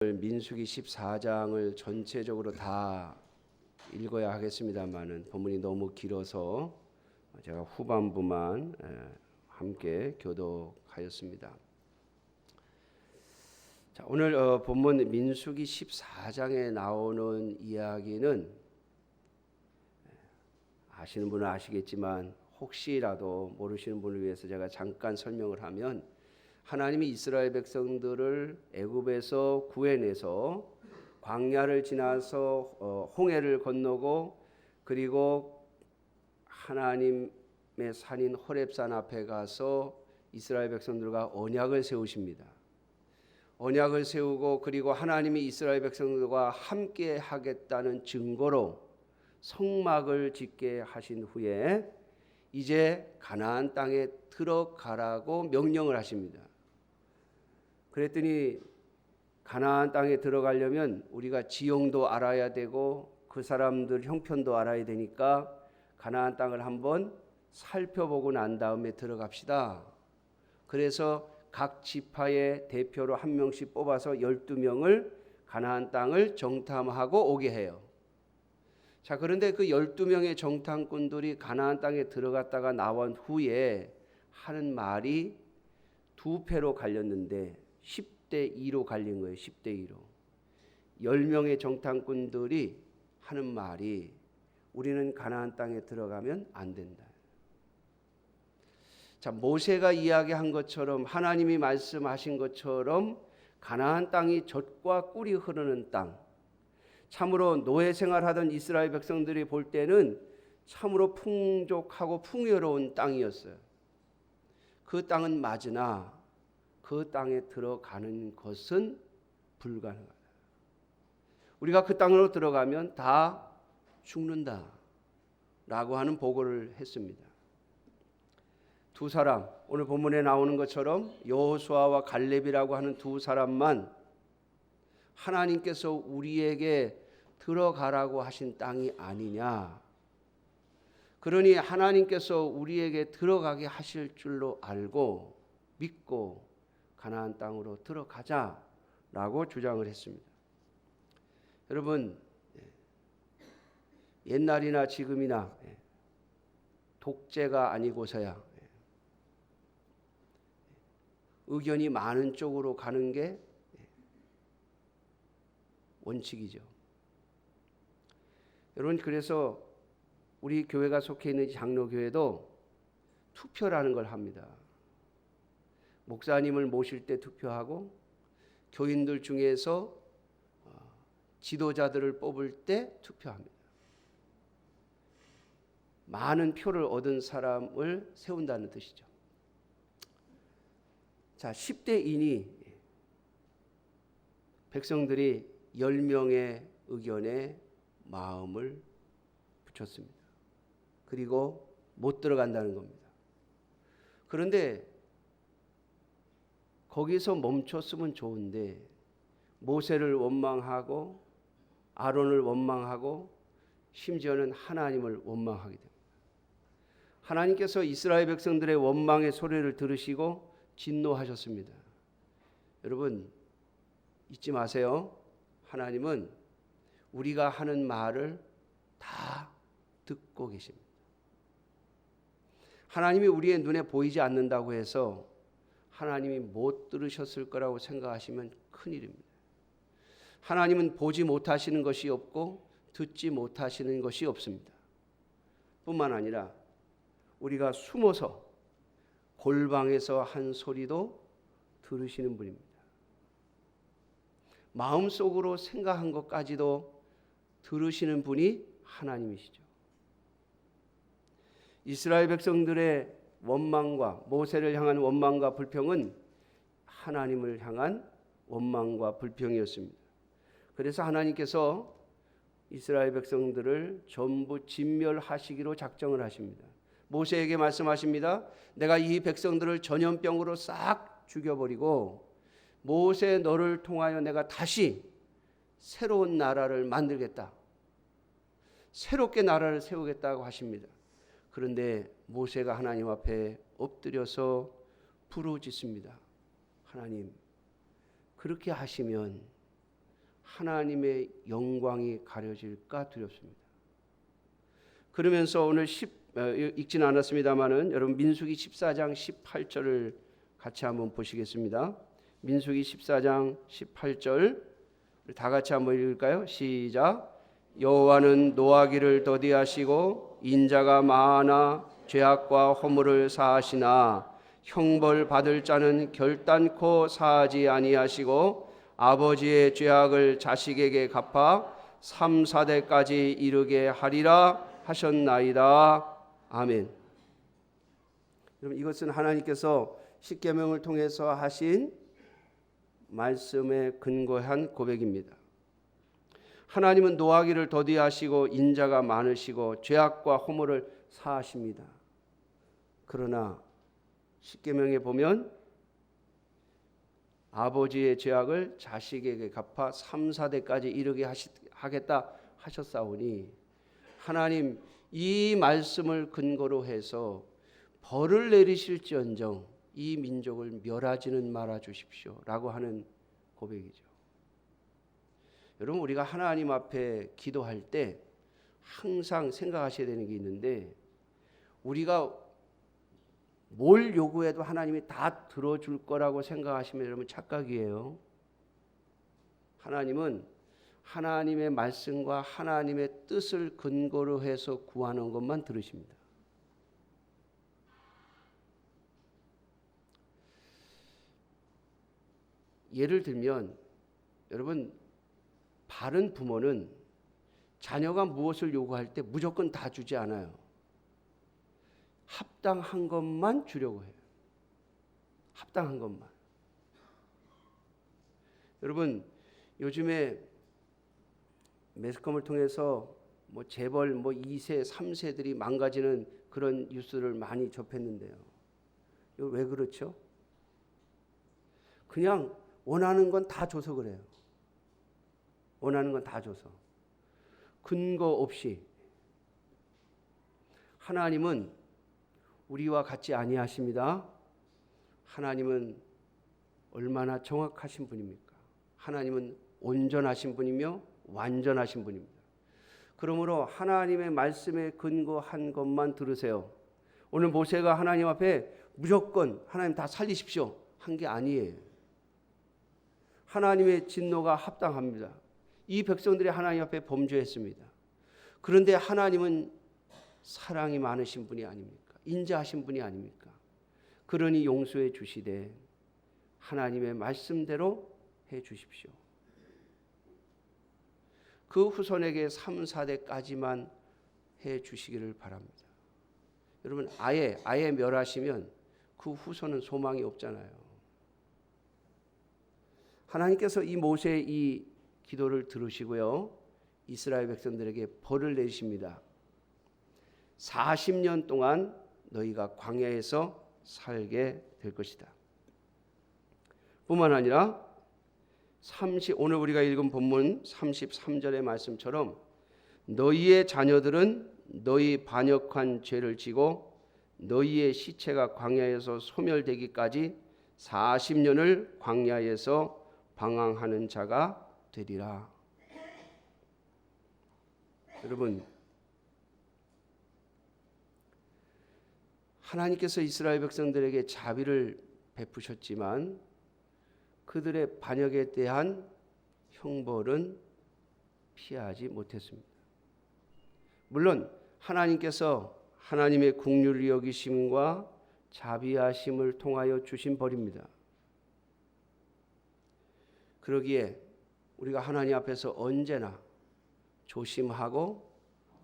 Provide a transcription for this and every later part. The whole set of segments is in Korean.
민수기 14장을 전체적으로 다 읽어야 하겠습니다만은 본문이 너무 길어서 제가 후반부만 함께 교독하였습니다. 자, 오늘 본문 민수기 14장에 나오는 이야기는 아시는 분은 아시겠지만 혹시라도 모르시는 분을 위해서 제가 잠깐 설명을 하면, 하나님이 이스라엘 백성들을 애굽에서 구해내서 광야를 지나서 홍해를 건너고, 그리고 하나님의 산인 호렙산 앞에 가서 이스라엘 백성들과 언약을 세우십니다. 언약을 세우고, 그리고 하나님이 이스라엘 백성들과 함께 하겠다는 증거로 성막을 짓게 하신 후에 이제 가나안 땅에 들어가라고 명령을 하십니다. 그랬더니 가나안 땅에 들어가려면 우리가 지형도 알아야 되고 그 사람들 형편도 알아야 되니까 가나안 땅을 한번 살펴보고 난 다음에 들어갑시다. 그래서 각 지파의 대표로 한 명씩 뽑아서 12명을 가나안 땅을 정탐하고 오게 해요. 자, 그런데 그 12명의 정탐꾼들이 가나안 땅에 들어갔다가 나온 후에 하는 말이 두 패로 갈렸는데 10대 2로 갈린 거예요. 10대 2로. 10명의 정탐꾼들이 하는 말이 우리는 가나안 땅에 들어가면 안 된다. 자, 모세가 이야기한 것처럼, 하나님이 말씀하신 것처럼 가나안 땅이 젖과 꿀이 흐르는 땅, 참으로 노예 생활하던 이스라엘 백성들이 볼 때는 참으로 풍족하고 풍요로운 땅이었어요. 그 땅은 맞으나 그 땅에 들어가는 것은 불가능하다. 우리가 그 땅으로 들어가면 다 죽는다 라고 하는 보고를 했습니다. 두 사람, 오늘 본문에 나오는 것처럼 여호수아와 갈렙이라고 하는 두 사람만 하나님께서 우리에게 들어가라고 하신 땅이 아니냐, 그러니 하나님께서 우리에게 들어가게 하실 줄로 알고 믿고 가나안 땅으로 들어가자라고 주장을 했습니다. 여러분, 옛날이나 지금이나 독재가 아니고서야 의견이 많은 쪽으로 가는 게 원칙이죠. 여러분, 그래서 우리 교회가 속해 있는 장로교회도 투표라는 걸 합니다. 목사님을 모실 때 투표하고, 교인들 중에서 지도자들을 뽑을 때 투표합니다. 많은 표를 얻은 사람을 세운다는 뜻이죠. 자, 10대 2니 백성들이 10명의 의견에 마음을 붙였습니다. 그리고 못 들어간다는 겁니다. 그런데 거기서 멈췄으면 좋은데 모세를 원망하고 아론을 원망하고 심지어는 하나님을 원망하게 됩니다. 하나님께서 이스라엘 백성들의 원망의 소리를 들으시고 진노하셨습니다. 여러분, 잊지 마세요. 하나님은 우리가 하는 말을 다 듣고 계십니다. 하나님이 우리의 눈에 보이지 않는다고 해서 하나님이 못 들으셨을 거라고 생각하시면 큰일입니다. 하나님은 보지 못하시는 것이 없고 듣지 못하시는 것이 없습니다. 뿐만 아니라 우리가 숨어서 골방에서 한 소리도 들으시는 분입니다. 마음속으로 생각한 것까지도 들으시는 분이 하나님이시죠. 이스라엘 백성들의 원망과 모세를 향한 원망과 불평은 하나님을 향한 원망과 불평이었습니다. 그래서 하나님께서 이스라엘 백성들을 전부 진멸하시기로 작정을 하십니다. 모세에게 말씀하십니다. 내가 이 백성들을 전염병으로 싹 죽여버리고 모세 너를 통하여 내가 다시 새로운 나라를 만들겠다. 새롭게 나라를 세우겠다고 하십니다. 그런데 모세가 하나님 앞에 엎드려서 부르짖습니다. 하나님, 그렇게 하시면 하나님의 영광이 가려질까 두렵습니다. 그러면서 오늘 읽지는 않았습니다마는 여러분 민수기 14장 18절을 같이 한번 보시겠습니다. 민수기 14장 18절 다 같이 한번 읽을까요? 시작. 여호와는 노하기를 더디하시고 인자가 많아 죄악과 허물을 사하시나 형벌 받을 자는 결단코 사하지 아니하시고 아버지의 죄악을 자식에게 갚아 3, 4대까지 이르게 하리라 하셨나이다. 아멘. 여러분 이것은 하나님께서 십계명을 통해서 하신 말씀에 근거한 고백입니다. 하나님은 노하기를 더디하시고 인자가 많으시고 죄악과 허물을 사하십니다. 그러나 십계명에 보면 아버지의 죄악을 자식에게 갚아 3, 4대까지 이르게 하겠다 하셨사오니 하나님 이 말씀을 근거로 해서 벌을 내리실지언정 이 민족을 멸하지는 말아 주십시오 라고 하는 고백이죠. 여러분 우리가 하나님 앞에 기도할 때 항상 생각하셔야 되는 게 있는데 우리가 뭘 요구해도 하나님이 다 들어줄 거라고 생각하시면 여러분 착각이에요. 하나님은 하나님의 말씀과 하나님의 뜻을 근거로 해서 구하는 것만 들으십니다. 예를 들면 여러분 바른 부모는 자녀가 무엇을 요구할 때 무조건 다 주지 않아요. 합당한 것만 주려고 해요. 합당한 것만. 여러분 요즘에 매스컴을 통해서 재벌 2세, 3세들이 망가지는 그런 뉴스를 많이 접했는데요. 이거 왜 그렇죠? 그냥 원하는 건 다 줘서 그래요. 원하는 건 다 줘서. 근거 없이. 하나님은 우리와 같지 아니하십니다. 하나님은 얼마나 정확하신 분입니까? 하나님은 온전하신 분이며 완전하신 분입니다. 그러므로 하나님의 말씀에 근거한 것만 들으세요. 오늘 모세가 하나님 앞에 무조건 하나님 다 살리십시오 한 게 아니에요. 하나님의 진노가 합당합니다. 이 백성들이 하나님 앞에 범죄했습니다. 그런데 하나님은 사랑이 많으신 분이 아닙니까? 인자하신 분이 아닙니까? 그러니 용서해 주시되 하나님의 말씀대로 해 주십시오. 그 후손에게 3, 4대까지만 해 주시기를 바랍니다. 여러분 아예 멸하시면 그 후손은 소망이 없잖아요. 하나님께서 이 모세의 이 기도를 들으시고요. 이스라엘 백성들에게 벌을 내리십니다. 40년 동안 너희가 광야에서 살게 될 것이다. 뿐만 아니라 오늘 우리가 읽은 본문 33절의 말씀처럼 너희의 자녀들은 너희 반역한 죄를 지고 너희의 시체가 광야에서 소멸되기까지 40년을 광야에서 방황하는 자가 되리라. 여러분 하나님께서 이스라엘 백성들에게 자비를 베푸셨지만 그들의 반역에 대한 형벌은 피하지 못했습니다. 물론 하나님께서 하나님의 긍휼을 여기심과 자비하심을 통하여 주신 벌입니다. 그러기에 우리가 하나님 앞에서 언제나 조심하고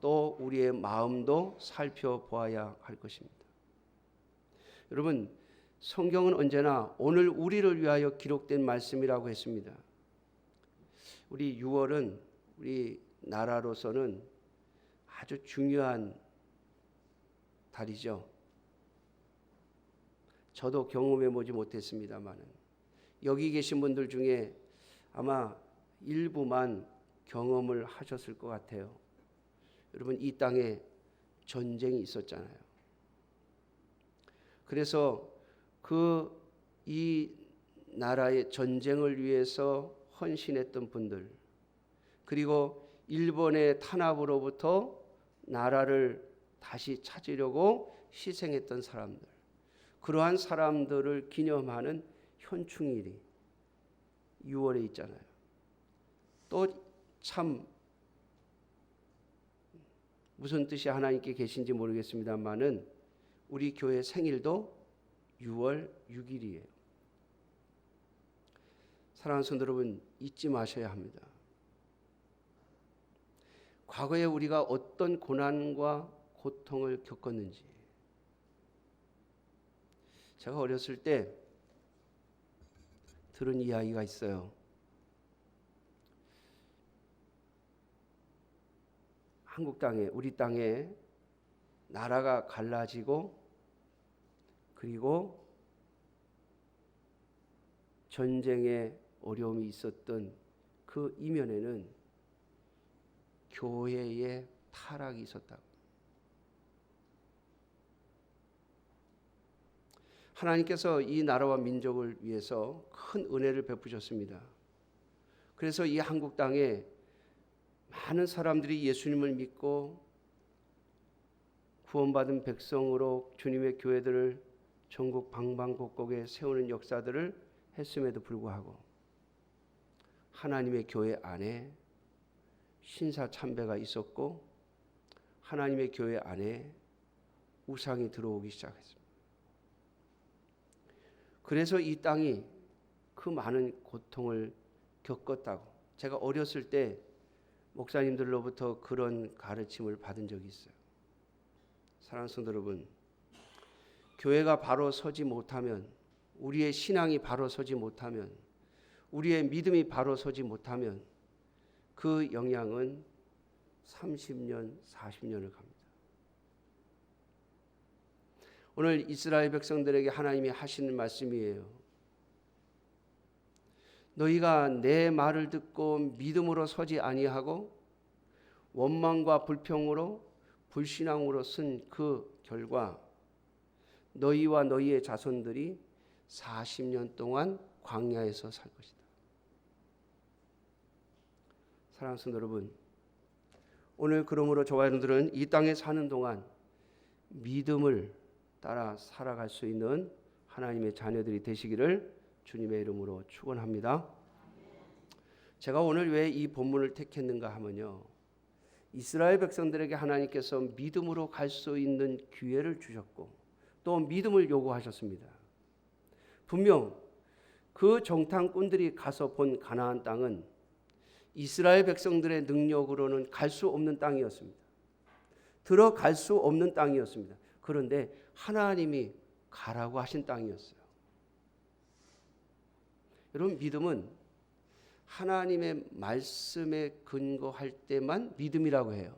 또 우리의 마음도 살펴보아야 할 것입니다. 여러분 성경은 언제나 오늘 우리를 위하여 기록된 말씀이라고 했습니다. 우리 6월은 우리 나라로서는 아주 중요한 달이죠. 저도 경험해 보지 못했습니다만 여기 계신 분들 중에 아마 일부만 경험을 하셨을 것 같아요. 여러분 이 땅에 전쟁이 있었잖아요. 그래서 이 나라의 전쟁을 위해서 헌신했던 분들, 그리고 일본의 탄압으로부터 나라를 다시 찾으려고 희생했던 사람들, 그러한 사람들을 기념하는 현충일이 6월에 있잖아요. 또 참 무슨 뜻이 하나님께 계신지 모르겠습니다만은 우리 교회 생일도 6월 6일이에요. 사랑하는 성도 여러분, 잊지 마셔야 합니다. 과거에 우리가 어떤 고난과 고통을 겪었는지. 제가 어렸을 때 들은 이야기가 있어요. 한국 땅에, 우리 땅에 나라가 갈라지고 그리고 전쟁의 어려움이 있었던 그 이면에는 교회의 타락이 있었다고. 하나님께서 이 나라와 민족을 위해서 큰 은혜를 베푸셨습니다. 그래서 이 한국 땅에 많은 사람들이 예수님을 믿고 구원받은 백성으로 주님의 교회들을 전국 방방곡곡에 세우는 역사들을 했음에도 불구하고 하나님의 교회 안에 신사참배가 있었고 하나님의 교회 안에 우상이 들어오기 시작했습니다. 그래서 이 땅이 그 많은 고통을 겪었다고 제가 어렸을 때 목사님들로부터 그런 가르침을 받은 적이 있어요. 사랑하는 성도 여러분, 교회가 바로 서지 못하면, 우리의 신앙이 바로 서지 못하면, 우리의 믿음이 바로 서지 못하면 그 영향은 30년, 40년을 갑니다. 오늘 이스라엘 백성들에게 하나님이 하시는 말씀이에요. 너희가 내 말을 듣고 믿음으로 서지 아니하고 원망과 불평으로 불신앙으로 쓴 그 결과 너희와 너희의 자손들이 40년 동안 광야에서 살 것이다. 사랑하는 성도 여러분, 오늘 그러므로 저와 여러분들은 이 땅에 사는 동안 믿음을 따라 살아갈 수 있는 하나님의 자녀들이 되시기를 주님의 이름으로 축원합니다. 제가 오늘 왜 이 본문을 택했는가 하면요, 이스라엘 백성들에게 하나님께서 믿음으로 갈 수 있는 기회를 주셨고 또 믿음을 요구하셨습니다. 분명 그 정탐꾼들이 가서 본 가나안 땅은 이스라엘 백성들의 능력으로는 갈 수 없는 땅이었습니다. 들어갈 수 없는 땅이었습니다. 그런데 하나님이 가라고 하신 땅이었어요. 여러분, 믿음은 하나님의 말씀에 근거할 때만 믿음이라고 해요.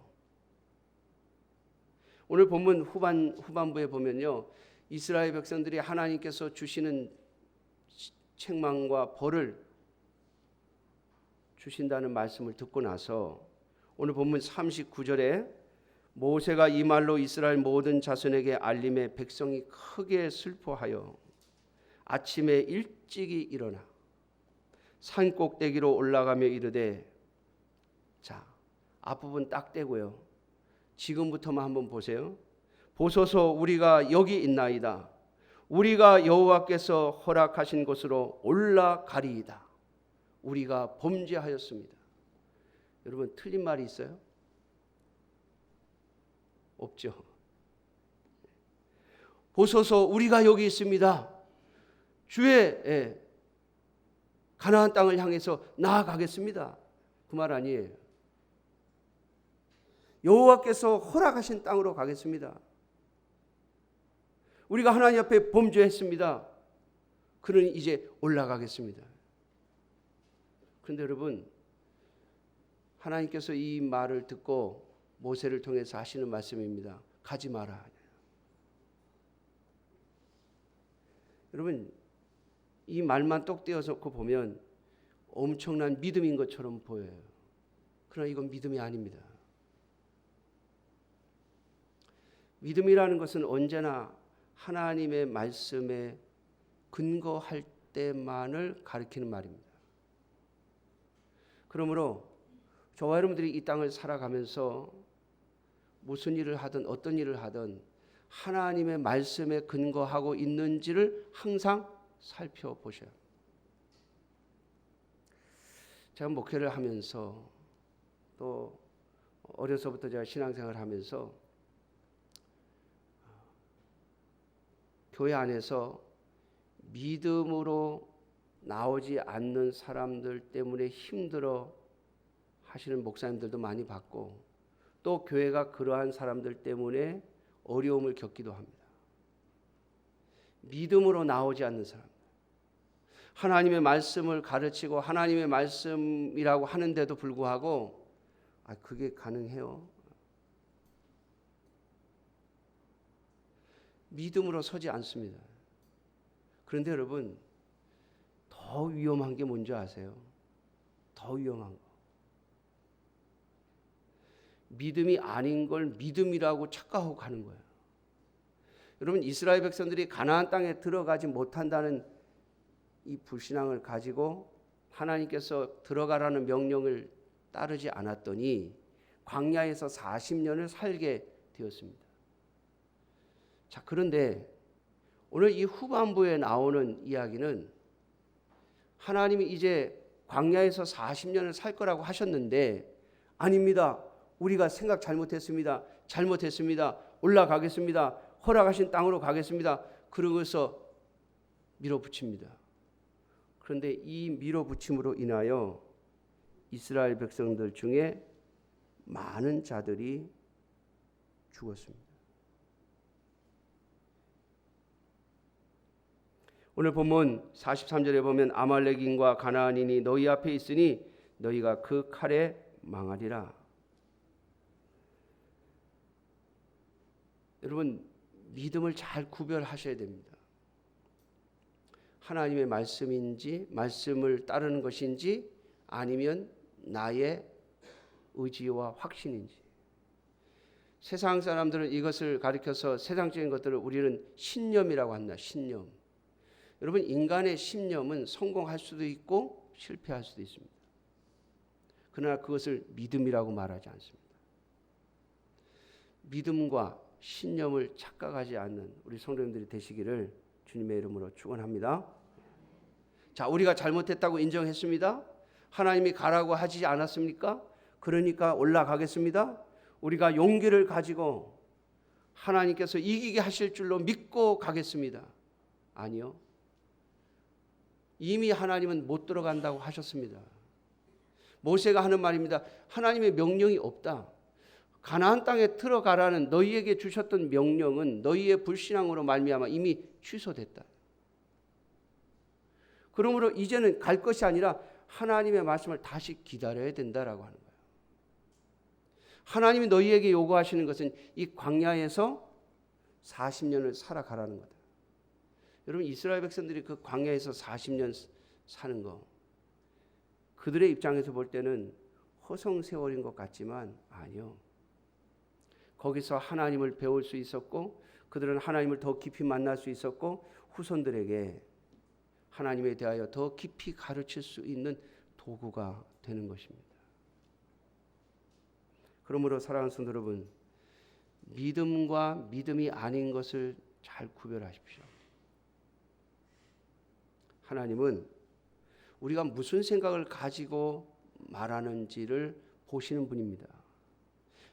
오늘 본문 후반부에 보면요, 이스라엘 백성들이 하나님께서 주시는 책망과 벌을 주신다는 말씀을 듣고 나서 오늘 본문 39절에 모세가 이 말로 이스라엘 모든 자손에게 알림에 백성이 크게 슬퍼하여 아침에 일찍이 일어나 산 꼭대기로 올라가며 이르되, 자, 앞부분 딱 떼고요, 지금부터만 한번 보세요. 보소서, 우리가 여기 있나이다. 우리가 여호와께서 허락하신 곳으로 올라가리이다. 우리가 범죄하였습니다. 여러분, 틀린 말이 있어요? 없죠. 보소서, 우리가 여기 있습니다. 주의 가나안 땅을 향해서 나아가겠습니다. 그 말 아니에요. 여호와께서 허락하신 땅으로 가겠습니다. 우리가 하나님 앞에 범죄했습니다. 그러니 이제 올라가겠습니다. 그런데 여러분, 하나님께서 이 말을 듣고 모세를 통해서 하시는 말씀입니다. 가지 마라. 여러분, 이 말만 똑 떼어서 보면 엄청난 믿음인 것처럼 보여요. 그러나 이건 믿음이 아닙니다. 믿음이라는 것은 언제나 하나님의 말씀에 근거할 때만을 가리키는 말입니다. 그러므로 저와 여러분들이 이 땅을 살아가면서 무슨 일을 하든 어떤 일을 하든 하나님의 말씀에 근거하고 있는지를 항상 살펴보셔야 합니다. 제가 목회를 하면서 또 어려서부터 제가 신앙생활을 하면서 교회 안에서 믿음으로 나오지 않는 사람들 때문에 힘들어 하시는 목사님들도 많이 봤고, 또 교회가 그러한 사람들 때문에 어려움을 겪기도 합니다. 믿음으로 나오지 않는 사람, 하나님의 말씀을 가르치고 하나님의 말씀이라고 하는데도 불구하고 그게 가능해요? 믿음으로 서지 않습니다. 그런데 여러분, 더 위험한 게 뭔지 아세요? 더 위험한 거. 믿음이 아닌 걸 믿음이라고 착각하고 가는 거예요. 여러분, 이스라엘 백성들이 가나안 땅에 들어가지 못한다는 이 불신앙을 가지고 하나님께서 들어가라는 명령을 따르지 않았더니 광야에서 40년을 살게 되었습니다. 자, 그런데 오늘 이 후반부에 나오는 이야기는 하나님이 이제 광야에서 40년을 살 거라고 하셨는데, 아닙니다. 우리가 생각 잘못했습니다. 올라가겠습니다. 허락하신 땅으로 가겠습니다. 그러고서 밀어붙입니다. 그런데 이 밀어붙임으로 인하여 이스라엘 백성들 중에 많은 자들이 죽었습니다. 오늘 본문 43절에 보면 아말렉인과 가나안인이 너희 앞에 있으니 너희가 그 칼에 망하리라. 여러분, 믿음을 잘 구별하셔야 됩니다. 하나님의 말씀인지 말씀을 따르는 것인지 아니면 나의 의지와 확신인지. 세상 사람들은 이것을 가리켜서 세상적인 것들을 우리는 신념이라고 한다. 신념. 여러분, 인간의 신념은 성공할 수도 있고 실패할 수도 있습니다. 그러나 그것을 믿음이라고 말하지 않습니다. 믿음과 신념을 착각하지 않는 우리 성도님들이 되시기를 주님의 이름으로 축원합니다. 자, 우리가 잘못했다고 인정했습니다. 하나님이 가라고 하지 않았습니까? 그러니까 올라가겠습니다. 우리가 용기를 가지고 하나님께서 이기게 하실 줄로 믿고 가겠습니다. 아니요. 이미 하나님은 못 들어간다고 하셨습니다. 모세가 하는 말입니다. 하나님의 명령이 없다. 가나안 땅에 들어가라는 너희에게 주셨던 명령은 너희의 불신앙으로 말미암아 이미 취소됐다. 그러므로 이제는 갈 것이 아니라 하나님의 말씀을 다시 기다려야 된다라고 하는 거예요. 하나님이 너희에게 요구하시는 것은 이 광야에서 40년을 살아가라는 거다. 여러분, 이스라엘 백성들이 그 광야에서 40년 사는 거, 그들의 입장에서 볼 때는 허송세월인 것 같지만 아니요. 거기서 하나님을 배울 수 있었고, 그들은 하나님을 더 깊이 만날 수 있었고, 후손들에게 하나님에 대하여 더 깊이 가르칠 수 있는 도구가 되는 것입니다. 그러므로 사랑하는 성도 여러분, 믿음과 믿음이 아닌 것을 잘 구별하십시오. 하나님은 우리가 무슨 생각을 가지고 말하는지를 보시는 분입니다.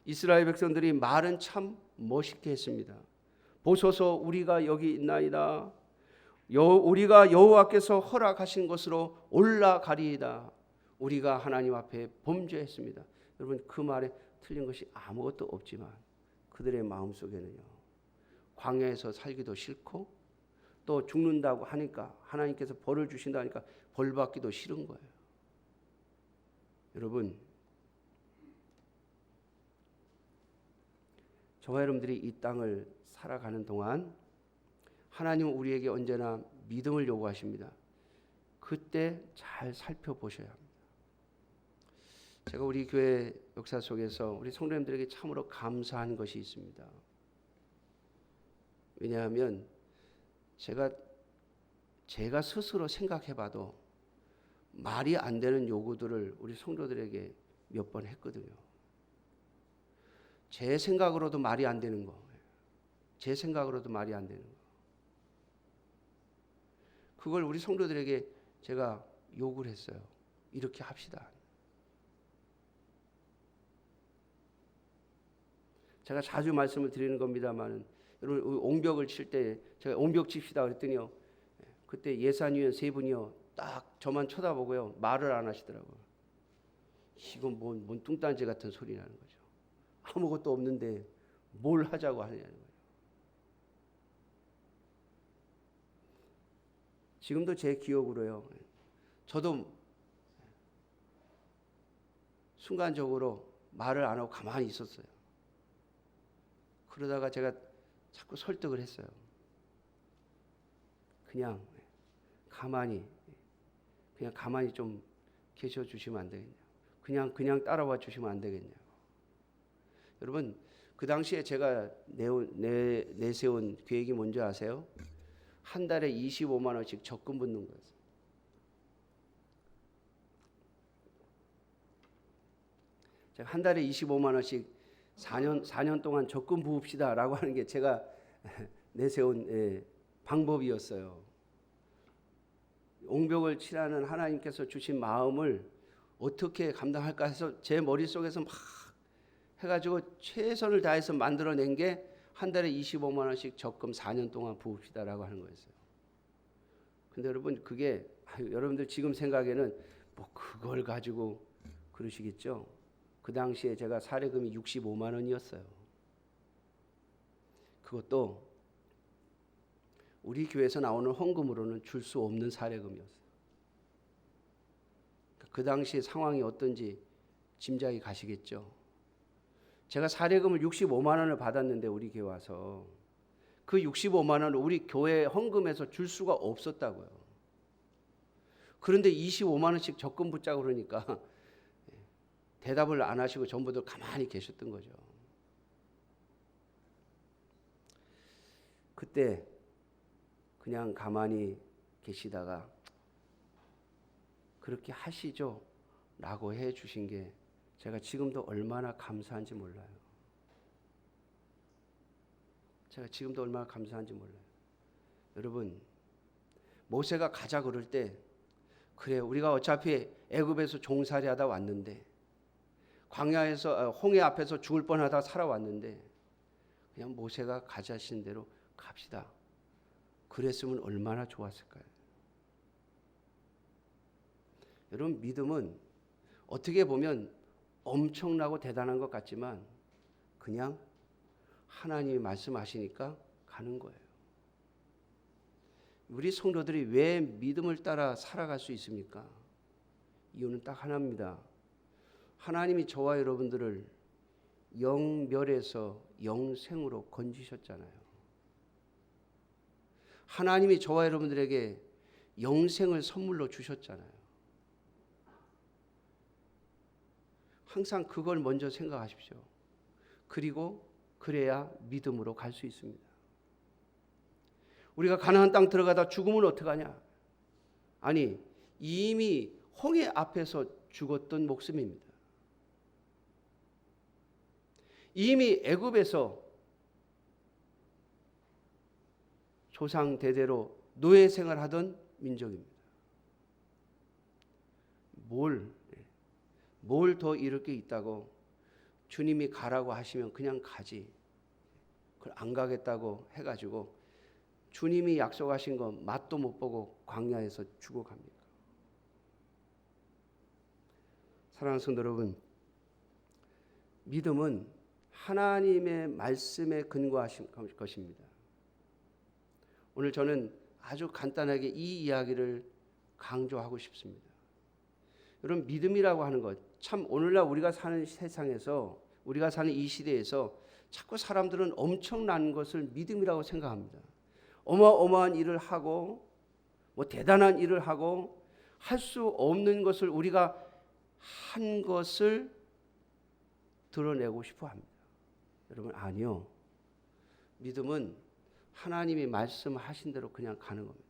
이스라엘 백성들이 말은 참 멋있게 했습니다. 보소서, 우리가 여기 있나이다. 우리가 여호와께서 허락하신 것으로 올라가리이다. 우리가 하나님 앞에 범죄했습니다. 여러분, 그 말에 틀린 것이 아무것도 없지만 그들의 마음속에는요, 광야에서 살기도 싫고 또 죽는다고 하니까, 하나님께서 벌을 주신다니까 벌 받기도 싫은 거예요. 여러분, 저와 여러분들이 이 땅을 살아가는 동안 하나님은 우리에게 언제나 믿음을 요구하십니다. 그때 잘 살펴보셔야 합니다. 제가 우리 교회 역사 속에서 우리 성도님들에게 참으로 감사한 것이 있습니다. 왜냐하면 제가 스스로 생각해봐도 말이 안 되는 요구들을 우리 성도들에게 몇 번 했거든요. 제 생각으로도 말이 안 되는 거. 제 생각으로도 말이 안 되는 거. 그걸 우리 성도들에게 제가 요구를 했어요. 이렇게 합시다. 제가 자주 말씀을 드리는 겁니다만, 여러분 옹벽을 칠 때 제가 옹벽 칩시다 그랬더니요, 그때 예산위원 세 분이요 딱 저만 쳐다보고요 말을 안 하시더라고요. 이건 뭔 뚱딴지 같은 소리 나는 거죠. 아무것도 없는데 뭘 하자고 하느냐는 거예요. 지금도 제 기억으로요, 저도 순간적으로 말을 안 하고 가만히 있었어요. 그러다가 제가 자꾸 설득을 했어요. 그냥 가만히 좀 계셔 주시면 안 되겠냐. 그냥 따라와 주시면 안 되겠냐. 여러분, 그 당시에 제가 내세운 계획이 뭔지 아세요? 한 달에 25만 원씩 적금 붓는 거였어요. 제가 한 달에 25만 원씩 4년 동안 적금 부읍시다라고 하는 게 제가 내세운 방법이었어요. 옹벽을 칠하는 하나님께서 주신 마음을 어떻게 감당할까 해서 제 머릿속에서 막 해가지고 최선을 다해서 만들어낸 게 한 달에 25만 원씩 적금 4년 동안 부읍시다라고 하는 거였어요. 근데 여러분, 그게 여러분들 지금 생각에는 뭐 그걸 가지고 그러시겠죠. 그 당시에 제가 사례금이 65만 원이었어요. 그것도 우리 교회에서 나오는 헌금으로는 줄 수 없는 사례금이었어요. 그 당시에 상황이 어떤지 짐작이 가시겠죠. 제가 사례금을 65만 원을 받았는데 우리 교회 와서 그 65만 원을 우리 교회 헌금에서 줄 수가 없었다고요. 그런데 25만 원씩 적금 붙자고 그러니까 대답을 안 하시고 전부들 가만히 계셨던 거죠. 그때 그냥 가만히 계시다가 그렇게 하시죠 라고 해 주신 게 제가 지금도 얼마나 감사한지 몰라요. 제가 지금도 얼마나 감사한지 몰라요. 여러분, 모세가 가자 그럴 때 그래, 우리가 어차피 애굽에서 종살이 하다 왔는데, 광야에서 홍해 앞에서 죽을 뻔하다 살아왔는데 그냥 모세가 가자신 대로 갑시다. 그랬으면 얼마나 좋았을까요? 여러분, 믿음은 어떻게 보면 엄청나고 대단한 것 같지만 그냥 하나님이 말씀하시니까 가는 거예요. 우리 성도들이 왜 믿음을 따라 살아갈 수 있습니까? 이유는 딱 하나입니다. 하나님이 저와 여러분들을 영멸에서 영생으로 건지셨잖아요. 하나님이 저와 여러분들에게 영생을 선물로 주셨잖아요. 항상 그걸 먼저 생각하십시오. 그리고 그래야 믿음으로 갈 수 있습니다. 우리가 가나안 땅 들어가다 죽으면 어떡하냐? 아니, 이미 홍해 앞에서 죽었던 목숨입니다. 이미 애굽에서 조상 대대로 노예 생활하던 민족입니다. 뭘 더 잃을 게 있다고 주님이 가라고 하시면 그냥 가지. 그걸 안 가겠다고 해가지고 주님이 약속하신 거 맛도 못 보고 광야에서 죽어갑니다. 사랑하는 성도 여러분, 믿음은 하나님의 말씀에 근거하신 것입니다. 오늘 저는 아주 간단하게 이 이야기를 강조하고 싶습니다. 여러분, 믿음이라고 하는 것, 참 오늘날 우리가 사는 세상에서, 우리가 사는 이 시대에서 자꾸 사람들은 엄청난 것을 믿음이라고 생각합니다. 어마어마한 일을 하고 뭐 대단한 일을 하고 할 수 없는 것을 우리가 한 것을 드러내고 싶어 합니다. 여러분, 아니요. 믿음은 하나님이 말씀하신 대로 그냥 가는 겁니다.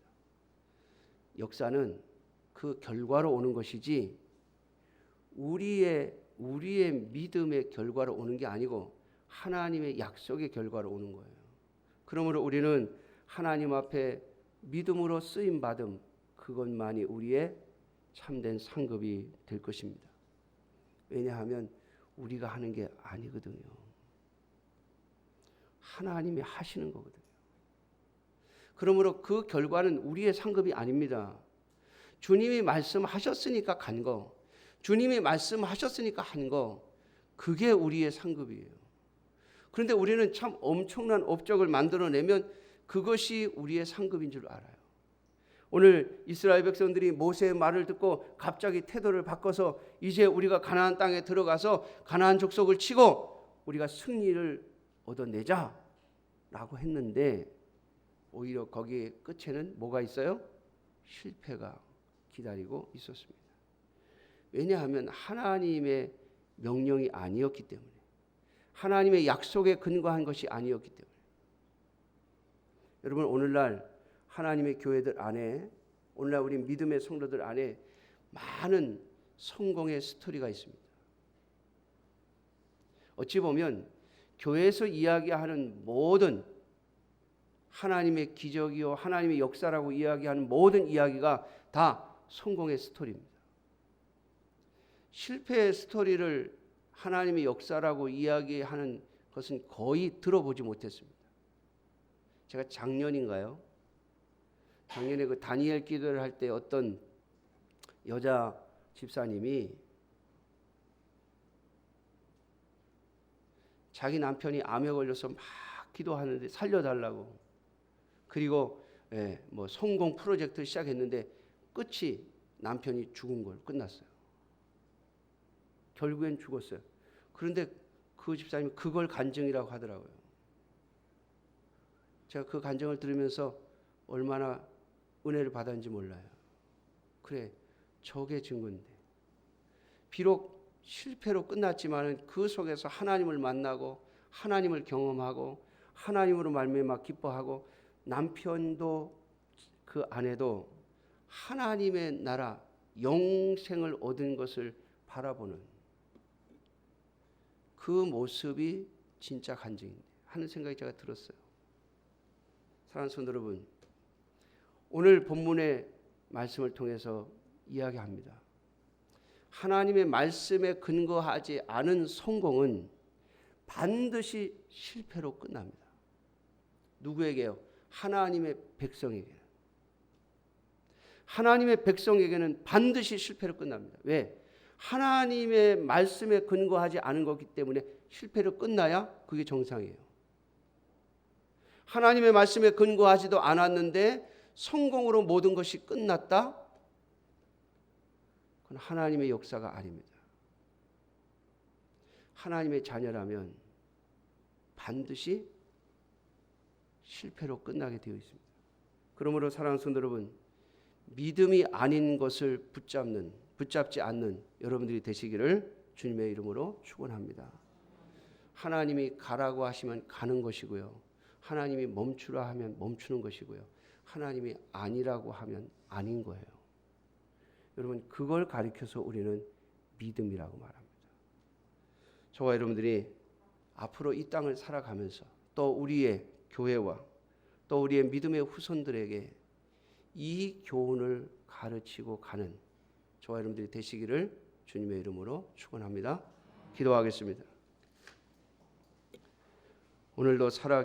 역사는 그 결과로 오는 것이지 우리의 우리의 믿음의 결과로 오는 게 아니고 하나님의 약속의 결과로 오는 거예요. 그러므로 우리는 하나님 앞에 믿음으로 쓰임 받음, 그것만이 우리의 참된 상급이 될 것입니다. 왜냐하면 우리가 하는 게 아니거든요. 하나님이 하시는 거거든요. 그러므로 그 결과는 우리의 상급이 아닙니다. 주님이 말씀하셨으니까 간 거, 주님이 말씀하셨으니까 한 거, 그게 우리의 상급이에요. 그런데 우리는 참 엄청난 업적을 만들어내면 그것이 우리의 상급인 줄 알아요. 오늘 이스라엘 백성들이 모세의 말을 듣고 갑자기 태도를 바꿔서 이제 우리가 가나안 땅에 들어가서 가나안 족속을 치고 우리가 승리를 얻어내자라고 했는데 오히려 거기에 끝에는 뭐가 있어요? 실패가 기다리고 있었습니다. 왜냐하면 하나님의 명령이 아니었기 때문에, 하나님의 약속에 근거한 것이 아니었기 때문에. 여러분, 오늘날 하나님의 교회들 안에, 오늘날 우리 믿음의 성도들 안에 많은 성공의 스토리가 있습니다. 어찌 보면 교회에서 이야기하는 모든 하나님의 기적이요 하나님의 역사라고 이야기하는 모든 이야기가 다 성공의 스토리입니다. 실패의 스토리를 하나님의 역사라고 이야기하는 것은 거의 들어보지 못했습니다. 제가 작년인가요? 작년에 그 다니엘 기도를 할 때 어떤 여자 집사님이 자기 남편이 암에 걸려서 막 기도하는데 살려달라고, 그리고 뭐 성공 프로젝트를 시작했는데 끝이 남편이 죽은 걸 끝났어요. 결국엔 죽었어요. 그런데 그 집사님이 그걸 간증이라고 하더라고요. 제가 그 간증을 들으면서 얼마나 은혜를 받았는지 몰라요. 그래, 저게 증거인데. 비록 실패로 끝났지만 그 속에서 하나님을 만나고 하나님을 경험하고 하나님으로 말미암아 기뻐하고 남편도 그 아내도 하나님의 나라 영생을 얻은 것을 바라보는 그 모습이 진짜 간증인데 하는 생각이 제가 들었어요. 사랑하는 성도 여러분, 오늘 본문의 말씀을 통해서 이야기합니다. 하나님의 말씀에 근거하지 않은 성공은 반드시 실패로 끝납니다. 누구에게요? 하나님의 백성에게는. 하나님의 백성에게는 반드시 실패로 끝납니다. 왜? 하나님의 말씀에 근거하지 않은 거기 때문에 실패로 끝나야 그게 정상이에요. 하나님의 말씀에 근거하지도 않았는데 성공으로 모든 것이 끝났다? 그건 하나님의 역사가 아닙니다. 하나님의 자녀라면 반드시 실패로 끝나게 되어 있습니다. 그러므로 사랑하는 성도 여러분, 믿음이 아닌 것을 붙잡지 않는 여러분들이 되시기를 주님의 이름으로 축원합니다. 하나님이 가라고 하시면 가는 것이고요, 하나님이 멈추라 하면 멈추는 것이고요, 하나님이 아니라고 하면 아닌 거예요. 여러분, 그걸 가리켜서 우리는 믿음이라고 말합니다. 저와 여러분들이 앞으로 이 땅을 살아가면서 또 우리의 교회와 또 우리의 믿음의 후손들에게 이 교훈을 가르치고 가는 저와 여러분들이 되시기를 주님의 이름으로 축원합니다. 기도하겠습니다. 오늘도 살아